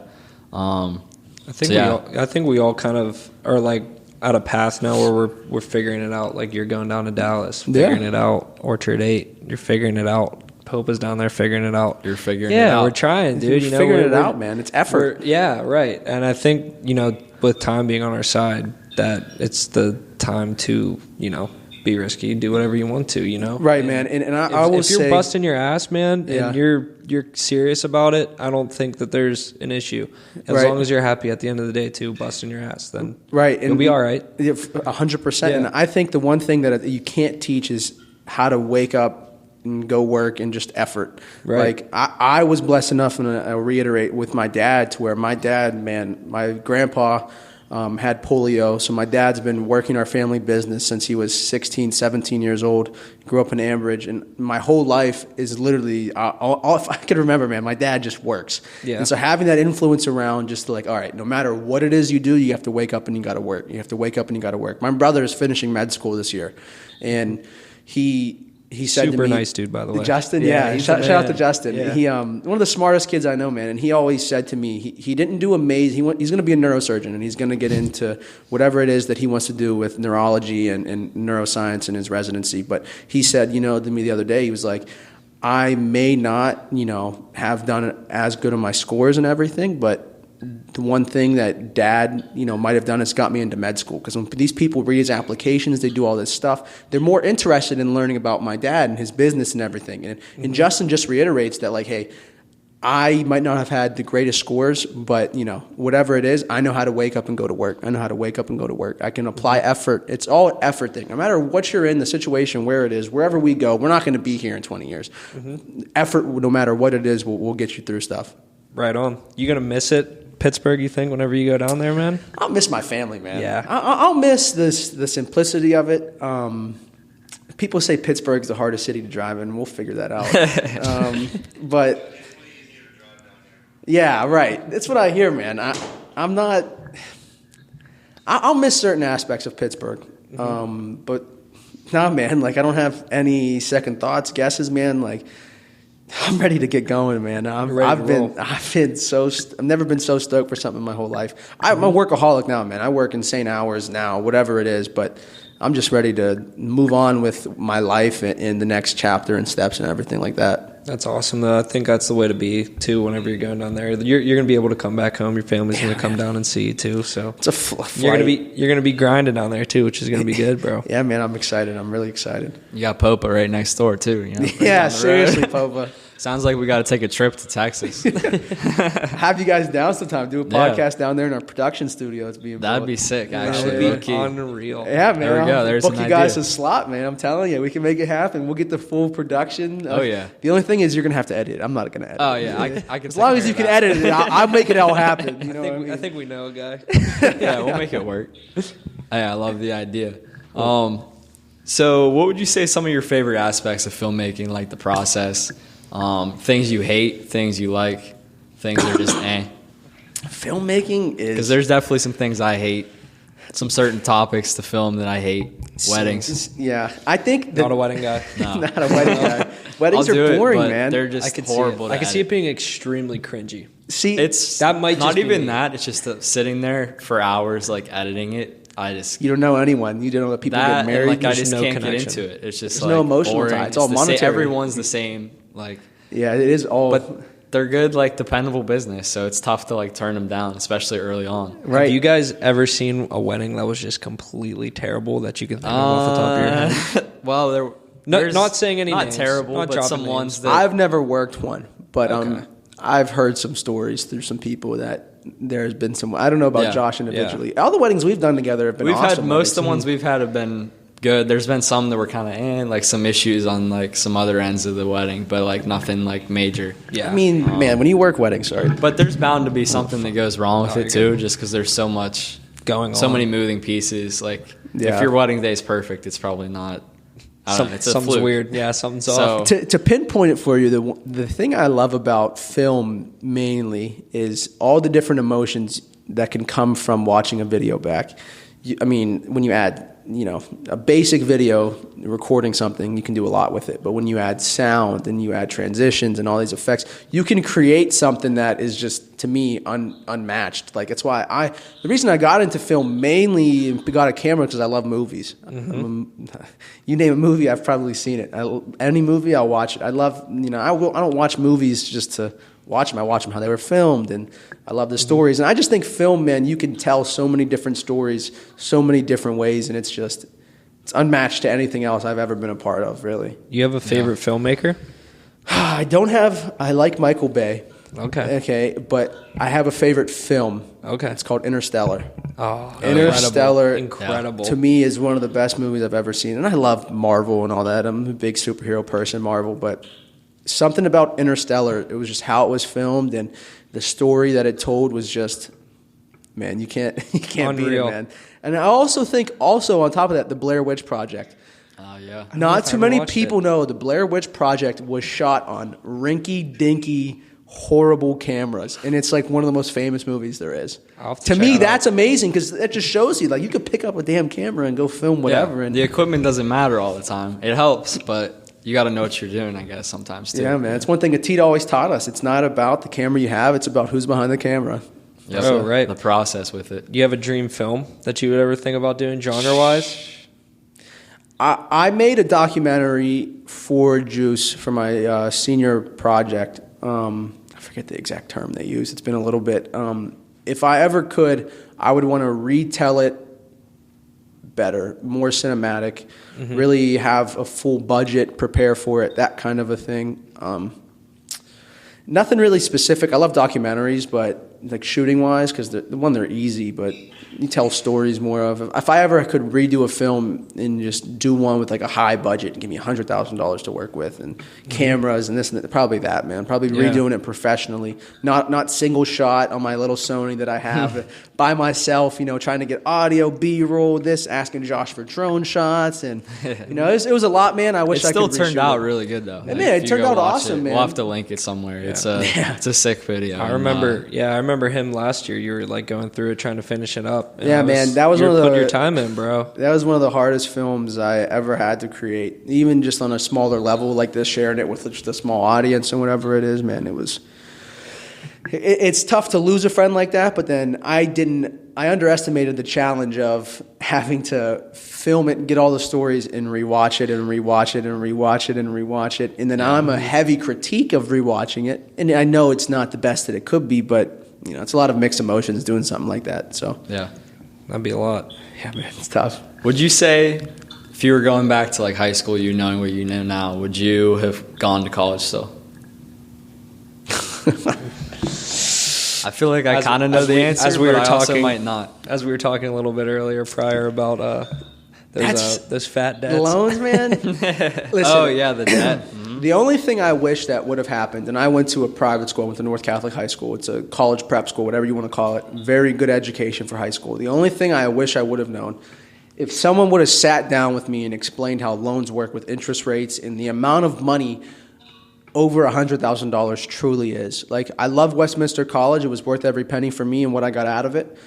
I think we all kind of are, like, at a path now where we're figuring it out. Like you're going down to Dallas, figuring it out. Orchard 8, you're figuring it out. Popa's down there figuring it out. You're figuring it out. Yeah, we're trying, dude. Figuring it out, man. It's effort. Yeah, right. And I think, with time being on our side, that it's the time to, be risky, do whatever you want to, Right, man. And I will say, if you're busting your ass, man, and you're serious about it, I don't think that there's an issue. As long as you're happy at the end of the day, too, busting your ass, then you'll be all right. 100%. And I think the one thing that you can't teach is how to wake up and go work and just effort. Right. Like I was blessed enough, and I'll reiterate, with my dad, to where my dad, man, my grandpa had polio. So my dad's been working our family business since he was 16, 17 years old. Grew up in Ambridge, and my whole life is literally, all if I can remember, man, my dad just works. Yeah. And so having that influence around, just like, all right, no matter what it is you do, you have to wake up and you got to work. You have to wake up and you got to work. My brother is finishing med school this year, and he said Super to me, nice dude, by the way. Justin, shout out to Justin. Yeah. He one of the smartest kids I know, man. And he always said to me, he didn't do amazing. He's going to be a neurosurgeon, and he's going to get into whatever it is that he wants to do with neurology and neuroscience in his residency. But he said, to me the other day, he was like, I may not, have done as good on my scores and everything, but the one thing that Dad, might have done is got me into med school. Because when these people read his applications, they do all this stuff, they're more interested in learning about my dad and his business and everything. And Justin just reiterates that, like, hey, I might not have had the greatest scores, but, whatever it is, I know how to wake up and go to work. I know how to wake up and go to work. I can apply effort. It's all an effort thing. No matter what you're in, the situation, where it is, wherever we go, we're not going to be here in 20 years. Effort, no matter what it is, will get you through stuff. Right on. You going to miss it? Pittsburgh, you think, whenever you go down there, man? I'll miss my family, man. Yeah. I'll miss the simplicity of it. People say Pittsburgh's the hardest city to drive in. We'll figure that out. But, yeah, right. That's what I hear, man. I'm not – I'll miss certain aspects of Pittsburgh. But, nah, man, like, I don't have any second thoughts, guesses, man. Like, I'm ready to get going, man. I've never been so stoked for something in my whole life. I'm a workaholic now, man. I work insane hours now, whatever it is, but I'm just ready to move on with my life in the next chapter and steps and everything like that. That's awesome, though. I think that's the way to be, too, whenever you're going down there. You're going to be able to come back home. Your family's going to come down and see you, too. So it's a flight. You're going to be grinding down there, too, which is going to be good, bro. Yeah, man, I'm excited. I'm really excited. You got Popa right next door, too. Yeah, seriously, Popa. Sounds like we got to take a trip to Texas. Have you guys down sometime. Do a podcast down there in our production studio. That'd be sick, actually. That would be unreal. Yeah, man. There we go. There's book an you guys idea. a slot, man. I'm telling you. We can make it happen. We'll get the full production. Oh, yeah. The only thing is you're going to have to edit. I'm not going to edit. Oh, yeah. I can as long as you can edit it, I'll make it all happen. You know what I mean? I think we know a guy. Yeah, we'll make it work. Hey, I love the idea. So what would you say some of your favorite aspects of filmmaking, like the process? Things you hate, things you like, things that are just Filmmaking is... Because there's definitely some things I hate. Some certain topics to film that I hate. Weddings. Yeah. I think... Not a wedding guy. No. Not a wedding guy. Weddings are boring, man. They're just horrible. I can see it being extremely cringy. See, it's that might not just be even me. that. It's just sitting there for hours, like editing it. You don't know anyone. You don't know that people get married. And, like, I just no can't connection. get into it. It's just There's no emotional boring. tie. It's all monetary. Everyone's the same. Like, yeah, it is all. But they're good, like, dependable business. So it's tough to, like, turn them down, especially early on. Right. Have you guys ever seen a wedding that was just completely terrible that you can think of off the top of your head? Well, not saying any not names. terrible, Not but dropping some names. ones that I've never worked one, but Okay. I've heard some stories through some people that there's been some. I don't know about Yeah. Josh individually. All the weddings we've done together have been we've awesome. had most of the weddings. ones we've had have been good. There's been some that were kind of like some issues on like some other ends of the wedding, but like nothing like major. Yeah. I mean, man, when you work weddings, sorry. But there's bound to be something that goes wrong with it you're too, just because there's so much going on. so many moving pieces. Like Yeah. if your wedding day is perfect, it's probably not. I don't know, it's a something's fluke. weird. Yeah, something's So- off. To pinpoint it for you, the thing I love about film mainly is all the different emotions that can come from watching a video back. I mean, when you add, a basic video recording something, you can do a lot with it. But when you add sound and you add transitions and all these effects, you can create something that is just, to me, unmatched. Like, it's why the reason I got into film mainly got a camera because I love movies. You name a movie, I've probably seen it. Any movie, I'll watch it. I love, I don't watch movies just to watch them. I watch them how they were filmed, and I love the stories. And I just think film, man, you can tell so many different stories, so many different ways, and it's unmatched to anything else I've ever been a part of, really. You have a favorite filmmaker? I like Michael Bay. Okay. But I have a favorite film. Okay. It's called Interstellar. Oh, Interstellar, incredible. to me, is one of the best movies I've ever seen. And I love Marvel and all that. I'm a big superhero person, Marvel, but something about Interstellar, it was just how it was filmed, and the story that it told was just, man, you can't beat it, Unreal. man. And I also think on top of that, the Blair Witch Project. Oh, yeah. Not too I many watched people it. know the Blair Witch Project was shot on rinky-dinky, horrible cameras, and it's like one of the most famous movies there is. I'll have to To check me, it out. that's amazing because that just shows you like you could pick up a damn camera and go film whatever. Yeah, And the equipment doesn't matter all the time. It helps, but you got to know what you're doing, I guess, sometimes too. yeah, man, it's one thing that Tita always taught us. It's not about the camera you have; it's about who's behind the camera. Yeah, Oh, right. The process with it. Do you have a dream film that you would ever think about doing genre-wise? I made a documentary for Juice for my senior project. I forget the exact term they use. It's been a little bit. If I ever could, I would want to retell it better, more cinematic, really have a full budget, prepare for it, that kind of a thing. Nothing really specific. I love documentaries, but like shooting wise, because they're easy, but you tell stories more of. If I ever could redo a film and just do one with like a high budget and give me $100,000 to work with and cameras and this and that, probably that, man. Probably redoing it professionally, not single shot on my little Sony that I have by myself. Trying to get audio, B-roll, asking Josh for drone shots, and it was a lot, man. I wish It I still could turned reshoot out it. really good though. Man, it if you turned go out watch awesome, it, man. We'll have to link it somewhere. It's a sick video. I remember him last year. You were like going through it, trying to finish it up. And Yeah, man, that was you one were of putting the- your time in, bro. That was one of the hardest films I ever had to create, even just on a smaller level like this, sharing it with just a small audience and whatever it is, man. It's tough to lose a friend like that, but then I underestimated the challenge of having to film it and get all the stories and rewatch it and rewatch it and rewatch it and rewatch it. And then I'm a heavy critique of rewatching it. And I know it's not the best that it could be, but it's a lot of mixed emotions doing something like that. So Yeah. That'd be a lot. yeah, man, it's tough. Would you say, if you were going back to like high school, you knowing what you know now, would you have gone to college still? I feel like I kind of know the answer, as we were but I also talking- might not. As we were talking a little bit earlier prior about those fat dads. Loans, man. Listen, Oh yeah, the debt. the only thing I wish that would have happened, and I went to a private school, I went to North Catholic High School. It's a college prep school, whatever you want to call it. Very good education for high school. The only thing I wish I would have known, if someone would have sat down with me and explained how loans work with interest rates and the amount of money over $100,000 truly is. Like, I love Westminster College. It was worth every penny for me and what I got out of it.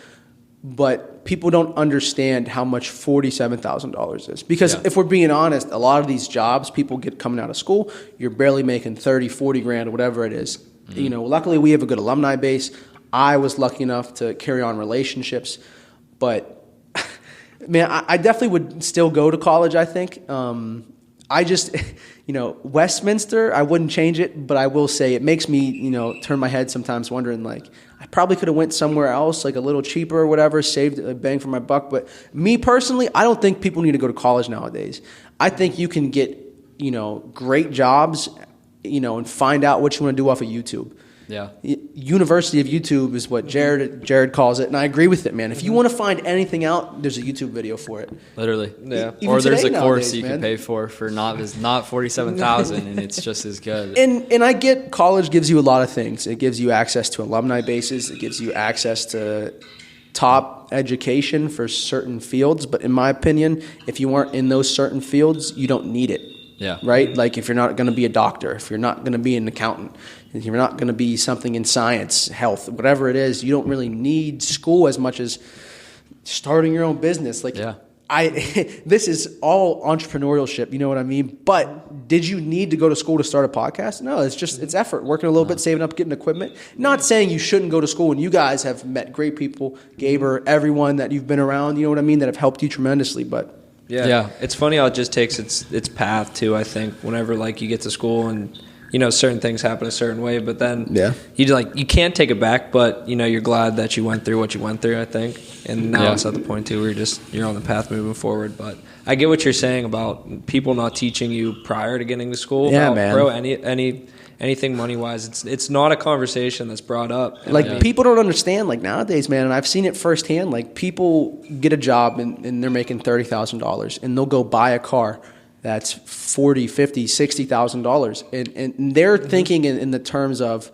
But people don't understand how much $47,000 is. Because if we're being honest, a lot of these jobs people get coming out of school, you're barely making 30, 40 grand or whatever it is. Luckily we have a good alumni base. I was lucky enough to carry on relationships. But, man, I definitely would still go to college, I think. I just, Westminster, I wouldn't change it, but I will say it makes me, turn my head sometimes wondering, like, I probably could have went somewhere else, like a little cheaper or whatever, saved a bang for my buck. But me personally, I don't think people need to go to college nowadays. I think you can get, great jobs, and find out what you want to do off of YouTube. Yeah. University of YouTube is what Jared calls it, and I agree with it, man. If you want to find anything out, there's a YouTube video for it. Literally. Yeah. Even Or there's a today course nowadays, you man. can pay for not $47,000 and it's just as good. And I get college gives you a lot of things. It gives you access to alumni bases. It gives you access to top education for certain fields. But in my opinion, if you aren't in those certain fields, you don't need it. Yeah. Right? Like if you're not going to be a doctor, if you're not going to be an accountant, if you're not going to be something in science, health, whatever it is, you don't really need school as much as starting your own business. Like Yeah. this is all entrepreneurship, you know what I mean? But did you need to go to school to start a podcast? No, it's effort, working a little bit, saving up, getting equipment. Not saying you shouldn't go to school, and you guys have met great people, Gaber, everyone that you've been around, you know what I mean, that have helped you tremendously, but Yeah. It's funny how it just takes its path too, I think, whenever like you get to school and certain things happen a certain way, but then you can't take it back, but you're glad that you went through what you went through, I think. And now it's at the point too where you're on the path moving forward. But I get what you're saying about people not teaching you prior to getting to school. Yeah, about, man. Bro, anything money wise, it's not a conversation that's brought up. like people don't understand, like nowadays, man, and I've seen it firsthand, like people get a job and they're making $30,000 and they'll go buy a car that's $40,000, $50,000, $60,000, and they're thinking in the terms of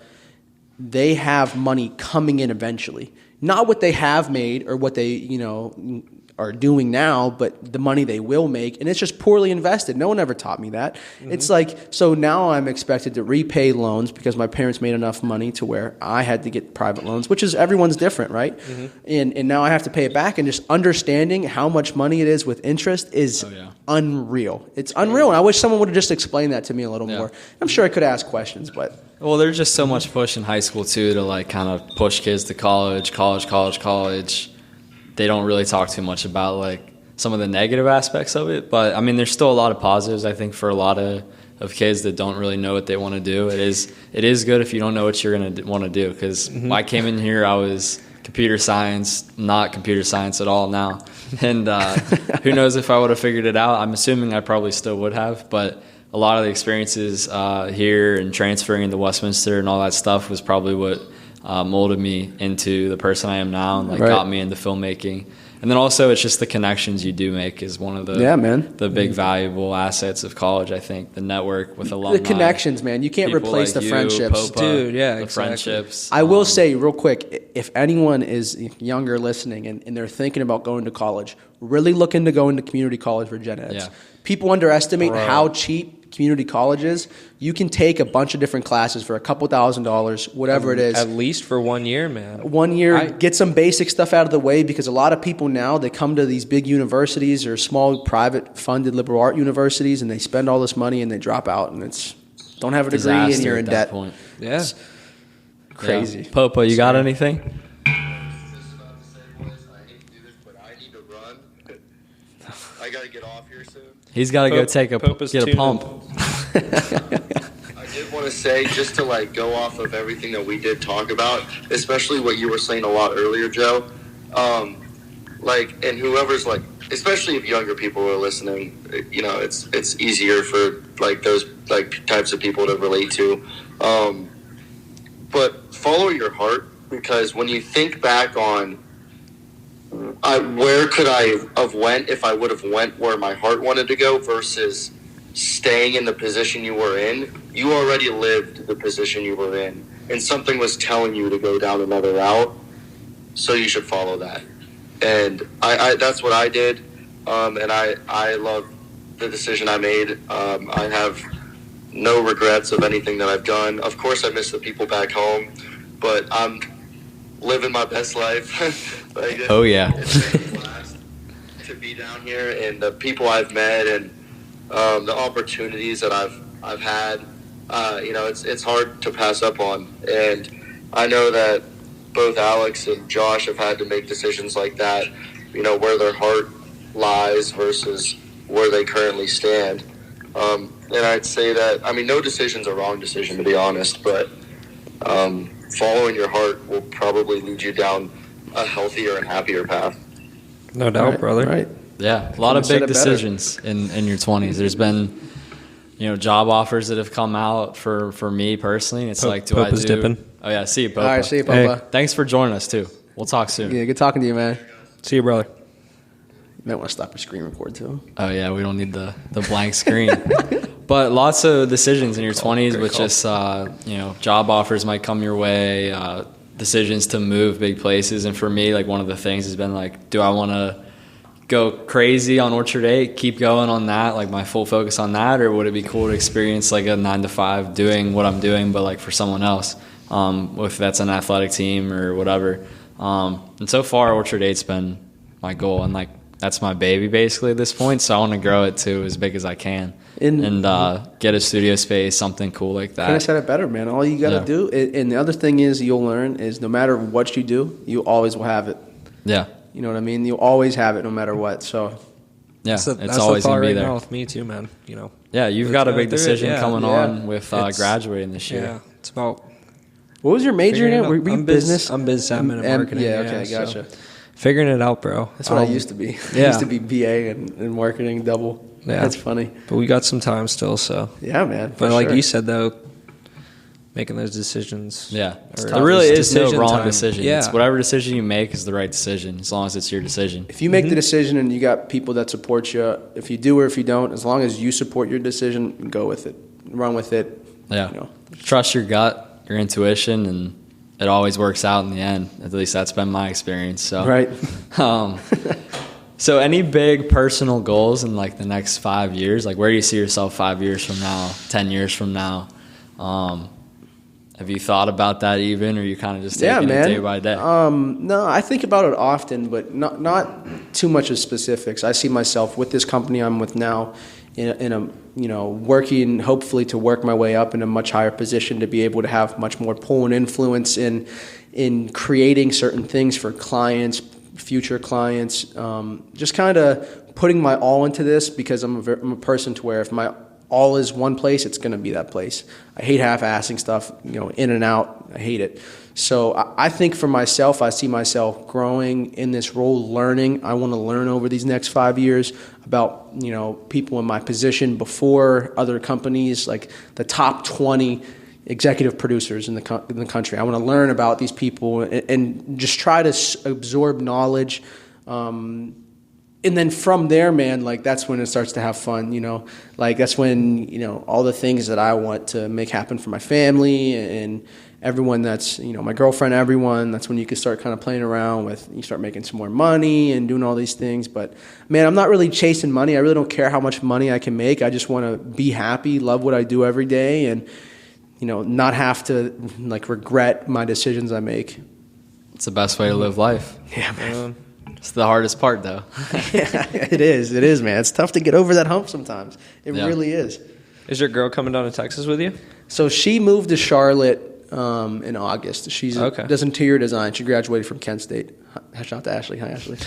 they have money coming in eventually, not what they have made or what they, are doing now, but the money they will make, and it's just poorly invested. No one ever taught me that. It's like, so now I'm expected to repay loans because my parents made enough money to where I had to get private loans, which is everyone's different, right? And now I have to pay it back, and just understanding how much money it is with interest is unreal. It's unreal, and I wish someone would have just explained that to me a little more. I'm sure I could ask questions, but... Well, there's just so much push in high school, too, to, like, kind of push kids to college. They don't really talk too much about, like, some of the negative aspects of it. But, I mean, there's still a lot of positives, I think, for a lot of kids that don't really know what they want to do. It is good if you don't know what you're going to want to do. Because when I came in here, I was computer science, not computer science at all now. And who knows if I would have figured it out. I'm assuming I probably still would have. But a lot of the experiences here and transferring into Westminster and all that stuff was probably what molded me into the person I am now and got me into filmmaking. And then also it's just the connections you do make is one of the big valuable assets of college, I think. The network with alumni. The connections, man. You can't replace the friendships. Popa, dude, yeah, the exactly. friendships. I will say real quick, if anyone is younger listening and they're thinking about going to college, really look into going to community college for gen eds. Yeah. People underestimate how cheap community college is. You can take a bunch of different classes for a couple $1,000s, whatever it is. At least for 1 year, man. 1 year, get some basic stuff out of the way, because a lot of people now, they come to these big universities or small private funded liberal art universities and they spend all this money and they drop out and don't have a degree and you're in debt. Point. Yeah. It's crazy. Yeah. Popa, you got anything? I gotta get off here soon. He's got to go get a pump. I did want to say, just to go off of everything that we did talk about, especially what you were saying a lot earlier, Joe. And whoever's especially if younger people are listening, it's easier for those types of people to relate to. But follow your heart, because when you think back on where could I have went if I would have went where my heart wanted to go versus staying in the position you were in, you already lived the position you were in, and something was telling you to go down another route, so you should follow that. And I that's what I did, and I love the decision I made. I have no regrets of anything that I've done. Of course, I miss the people back home, but I'm living my best life. Oh yeah. It's been a blast to be down here, and the people I've met, and the opportunities that I've had. It's hard to pass up on, and I know that both Alex and Josh have had to make decisions like that. Where their heart lies versus where they currently stand. And I'd say that no decision's a wrong decision, to be honest, but following your heart will probably lead you down a healthier and happier path. No doubt, brother. Right. Yeah, a lot of big decisions in your 20s. There's been, job offers that have come out for me personally. And it's Popa's dipping. Oh yeah, see you, Popa. All right, see you, Popa. Hey, thanks for joining us too. We'll talk soon. Yeah, good talking to you, man. See you, brother. You might want to stop your screen record too. Oh yeah, we don't need the blank screen. But lots of decisions in your 20s, which is job offers might come your way, decisions to move big places. And for me, one of the things has been do I want to go crazy on Orchard 8, keep going on that, my full focus on that, or would it be cool to experience a 9-to-5 doing what I'm doing, but for someone else, if that's an athletic team or whatever. And so far, Orchard 8's been my goal, and that's my baby basically at this point. So I want to grow it to as big as I can. And get a studio space, something cool like that. Couldn't have said it better, man. All you got to do, and the other thing is you'll learn is no matter what you do, you always will have it. Yeah. You know what I mean? You'll always have it no matter what. So yeah, it's always going to be right there. Now with me too, man. Yeah, you've got a big decision coming on with It's graduating this year. Yeah, it's about. What was your major in? Were you I'm business? I'm biz admin and marketing. Yeah, okay, gotcha. So figuring it out, bro. That's what I used to be. I used to be BA and marketing double. Yeah. That's funny. But we got some time still, so. Yeah, man. But like you said, though, making those decisions. Yeah. There really is no wrong decision. Yeah. It's whatever decision you make is the right decision, as long as it's your decision. If you make the decision and you got people that support you, if you do or if you don't, as long as you support your decision, go with it. Run with it. Yeah. Trust your gut, your intuition, and it always works out in the end. At least that's been my experience. So Right. So any big personal goals in like the next 5 years? Like where do you see yourself 5 years from now, 10 years from now? Have you thought about that even, or you kind of just taking it day by day? No, I think about it often, but not too much of specifics. I see myself with this company I'm with now in a working, hopefully to work my way up in a much higher position to be able to have much more pull and influence in creating certain things for clients, future clients. Just kind of putting my all into this, because I'm a person to where if my all is one place, it's going to be that place. I hate half-assing stuff, in and out. I hate it. So I think for myself, I see myself growing in this role, learning. I want to learn over these next 5 years about, people in my position before other companies, like the top 20 executive producers in the country. I want to learn about these people and just try to absorb knowledge. And then from there, man, like that's when it starts to have fun, like that's when, all the things that I want to make happen for my family and everyone that's, my girlfriend, everyone, that's when you can start kind of playing around with, you start making some more money and doing all these things. But man, I'm not really chasing money. I really don't care how much money I can make. I just want to be happy, love what I do every day, and, not have to like regret my decisions I make. It's the best way to live life. Yeah, man. It's the hardest part, though. Yeah, it is, man. It's tough to get over that hump sometimes. It really is. Is your girl coming down to Texas with you? So she moved to Charlotte in August. She does interior design. She graduated from Kent State. Shout out to Ashley. Hi, Ashley.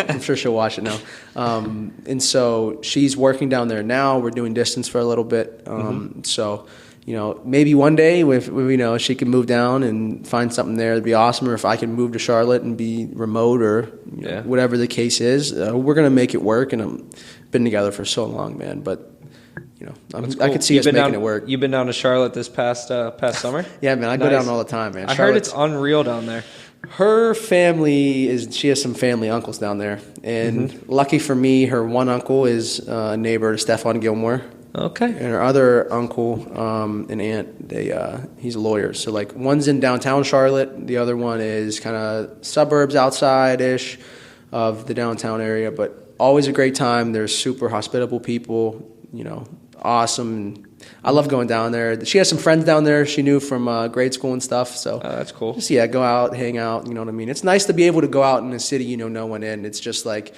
I'm sure she'll watch it now. And so she's working down there now. We're doing distance for a little bit. So, maybe one day if she can move down and find something there, it'd be awesome. Or if I can move to Charlotte and be remote or whatever the case is, we're going to make it work. And I've been together for so long, man. But, cool. I could see us making it work. You've been down to Charlotte this past summer? Yeah, man. I go down all the time, man. I heard it's unreal down there. Her family she has some family uncles down there. And lucky for me, her one uncle is a neighbor to Stefan Gilmore. Okay. And her other uncle and aunt, he's a lawyer. So, like, one's in downtown Charlotte. The other one is kind of suburbs outside-ish of the downtown area. But always a great time. They're super hospitable people, awesome. And I love going down there. She has some friends down there she knew from grade school and stuff. So that's cool. Just, go out, hang out, you know what I mean? It's nice to be able to go out in a city no one in. It's just like...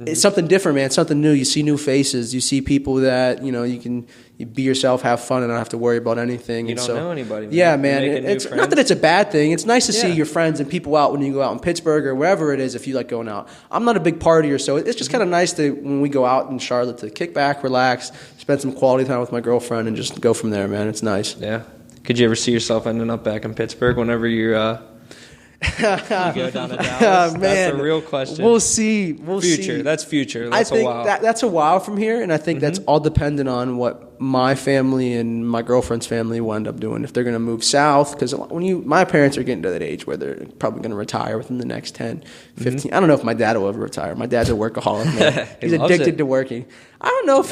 It's something different, man. It's something new. You see new faces. You see people that, you can be yourself, have fun, and not have to worry about anything. You don't know anybody. Man. Yeah, man. It's not that it's a bad thing. It's nice to see your friends and people out when you go out in Pittsburgh or wherever it is if you like going out. I'm not a big partier, so it's just kind of nice to, when we go out in Charlotte, to kick back, relax, spend some quality time with my girlfriend, and just go from there, man. It's nice. Yeah. Could you ever see yourself ending up back in Pittsburgh whenever you go down to Dallas? Man, that's a real question. We'll see. Future. That's future. That's I think a while. That's a while from here, and I think that's all dependent on what my family and my girlfriend's family will end up doing. If they're going to move south, because my parents are getting to that age where they're probably going to retire within the next 10, 15. I don't know if my dad will ever retire. My dad's a workaholic, man. He's addicted to working. I don't know if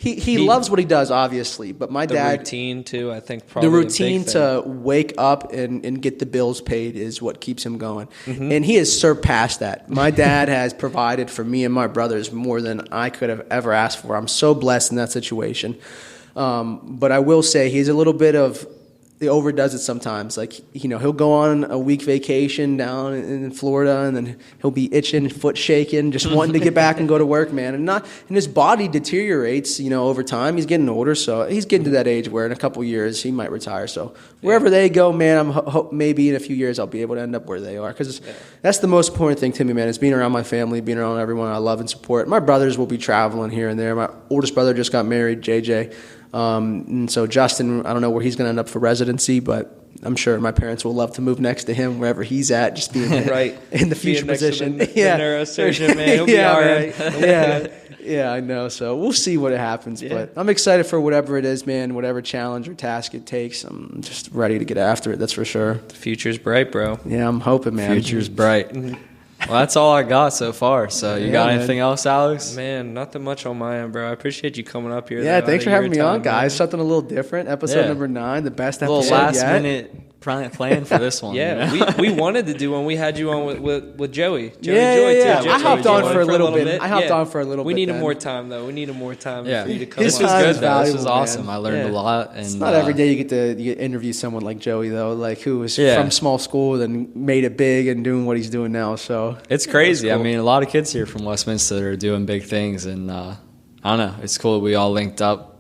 he loves what he does, obviously, but my dad... The routine, too, I think probably the routine to wake up and get the bills paid is what keeps him going. And he has surpassed that. My dad has provided for me and my brothers more than I could have ever asked for. I'm so blessed in that situation. But I will say he's a little bit of... He overdoes it sometimes. Like, he'll go on a week vacation down in Florida, and then he'll be itching, foot shaking, just wanting to get back and go to work, man. And his body deteriorates, over time. He's getting older, so he's getting to that age where in a couple years he might retire. So wherever they go, man, maybe in a few years I'll be able to end up where they are, because that's the most important thing to me, man. Is being around my family, being around everyone I love and support. My brothers will be traveling here and there. My oldest brother just got married, JJ. And so Justin, I don't know where he's going to end up for residency, but I'm sure my parents will love to move next to him wherever he's at, just being in the future position. The neurosurgeon, man. He'll be all right. Yeah, I know. So we'll see what happens. Yeah. But I'm excited for whatever it is, man, whatever challenge or task it takes. I'm just ready to get after it, that's for sure. The future's bright, bro. Yeah, I'm hoping, man. Future's bright. Well, that's all I got so far. So you got anything else, Alex? Man, nothing much on my end, bro. I appreciate you coming up here. Yeah, thanks for having me on, guys. Something a little different. Episode number 9, the best episode yet. A little last minute playing for this one. Yeah, you know? we wanted to do one. We had you on with Joey. Joey Yeah, Joy, yeah. too. I hopped Joey on Joy for a little bit. I hopped Yeah. on for a little We bit needed then. more time, though. We needed more time Yeah, for you to come this on. was time good is though. This was valuable, awesome. man. I learned a Yeah. lot. And It's not every day you get to interview someone like Joey, though, like who was Yeah. from small school and made it big and doing what he's doing now. So It's crazy. That's cool. I mean, a lot of kids here from Westminster are doing big things, and I don't know. It's cool that we all linked up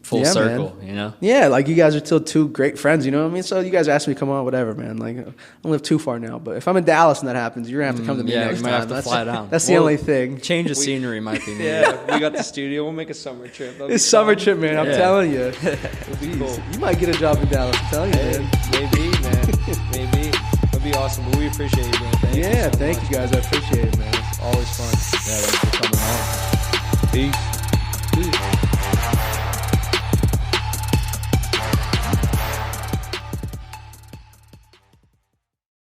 full Yeah, circle. man. You know. yeah, like you guys are still two great friends. You know what I mean? So you guys ask me to come on, whatever, man. Like I don't live too far now, but if I'm in Dallas and that happens, you're gonna have to come to me Yeah, next you might time. have to That's, fly down. That's the Well, only thing. Change of scenery might be needed. Yeah, we got the studio. We'll make a summer trip. That'll be It's summer fun. trip, man. I'm Yeah. telling you. It'll be Jeez, cool. you might get a job in Dallas. I'm telling you, Hey, man. maybe, man. Maybe. That'd be awesome. But we appreciate you, man. Thank you Yeah, so thank much. you guys. I appreciate it, man. It's always fun. Yeah, thanks for coming on. Peace.